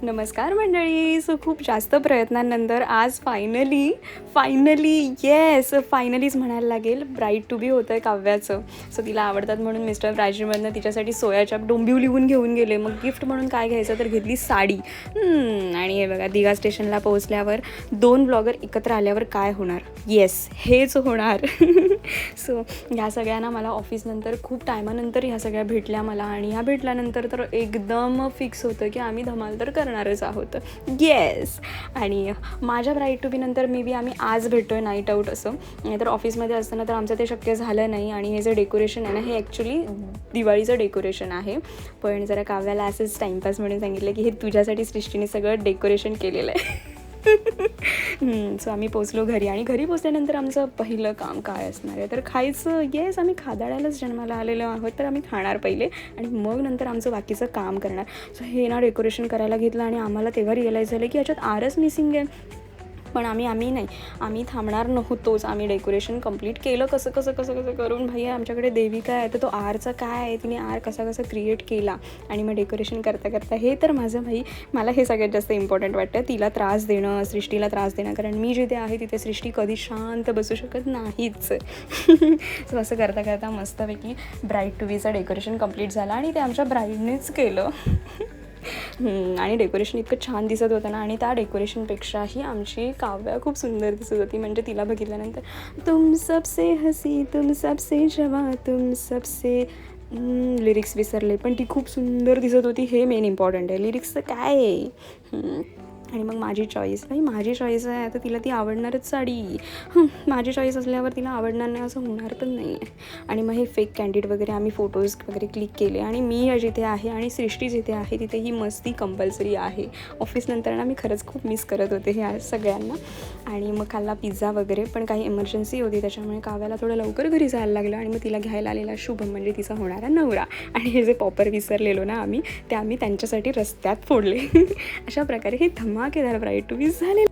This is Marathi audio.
नमस्कार मंडळी. सो खूप जास्त प्रयत्नांनंतर आज फायनलीच म्हणायला लागेल, ब्राईड टू बी होतं आहे काव्याचं. सो तिला आवडतात म्हणून मिस्टर राजीवमधनं तिच्यासाठी सोयाच्या डोंबिव लिहून घेऊन गेले. मग गिफ्ट म्हणून काय घ्यायचं तर घेतली साडी. आणि हे बघा, दिघा स्टेशनला पोहोचल्यावर 2 ब्लॉगर एकत्र आल्यावर काय होणार? येस, हेच होणार. सो ह्या सगळ्यांना मला ऑफिसनंतर खूप टायमानंतर ह्या सगळ्या भेटल्या मला, आणि ह्या भेटल्यानंतर तर एकदम फिक्स होतं की आम्ही धमाल तर करणारच आहोत. येस. आणि माझ्या ब्राईड टू बी नंतर मे बी आम्ही आज भेटतो आहे नाईट आऊट असं, नाहीतर ऑफिसमध्ये असताना तर आमचं ते शक्य झालं नाही. आणि हे जे डेकोरेशन आहे ना, हे ॲक्च्युली दिवाळीचं डेकोरेशन आहे, पण जरा काव्याला असंच टाईमपास म्हणून सांगितलं की हे तुझ्यासाठी सृष्टीने सगळं डेकोरेशन केलेलं आहे. सो आम्ही पोचलो घरी, आणि घरी पोचल्यानंतर आमचं पहिलं काम काय असणार आहे तर खायचं. येस, आम्ही खादाड्यालाच जन्माला आलेलो आहोत, तर आम्ही खाणार पहिले आणि मग नंतर आमचं बाकीचं काम करणार. सो हे ना डेकोरेशन करायला घेतलं, आणि आम्हाला तेव्हा रिअलाईज झालं की याच्यात आरच मिसिंग आहे. पण आम्ही थांबणार नव्हतोच. आम्ही डेकोरेशन कंप्लीट केलं कसं करून. भाई आमच्याकडे देविका आहे, तर तो आरचा काय आहे, तिने आर कसा क्रिएट केला. आणि मग डेकोरेशन करता हे तर माझं मला हे सगळ्यात जास्त इम्पॉर्टंट वाटतं, तिला त्रास देणं, सृष्टीला त्रास देणं. कारण मी जिथे आहे तिथे सृष्टी कधी शांत बसू शकत नाहीच. सो असं करता मस्तपैकी ब्राईड टू बीचं डेकोरेशन कंप्लीट झालं, आणि ते आमच्या ब्राईडनेच केलं. आणि डेकोरेशन इतकं छान दिसत होतं ना, आणि त्या डेकोरेशनपेक्षाही आमची काव्या खूप सुंदर दिसत होती. म्हणजे तिला बघितल्यानंतर तुम सबसे हसी, तुम सबसे जवा, तुम सबसे लिरिक्स विसरले, पण ती खूप सुंदर दिसत होती. हे मेन इम्पॉर्टंट आहे, लिरिक्सचं काय आहे. आणि मग माझी चॉईस आहे, आता तिला ती आवडणारच साडी. माझी चॉईस असल्यावर तिला आवडणार नाही असं होणार पण नाही आहे. आणि मग हे फेक कॅन्डिड वगैरे आम्ही फोटोज वगैरे क्लिक केले, आणि मी जिथे आहे आणि सृष्टी जिथे आहे तिथे ही मस्ती कंपल्सरी आहे. ऑफिसनंतर ना मी खरंच खूप मिस करत होते ह्या सगळ्यांना. आणि मग खाल्ला पिझ्झा वगैरे, पण काही इमर्जन्सी होती त्याच्यामुळे काव्याला थोडं लवकर घरी जायला लागलं. आणि मग तिला घ्यायला आलेला शुभम, म्हणजे तिचा होणारा नवरा, आणि हे जे पॉपर विसरलेलो ना आम्ही, ते आम्ही त्यांच्यासाठी रस्त्यात फोडले. अशा प्रकारे हे धमाकेदार ब्राईड टू बी झाले.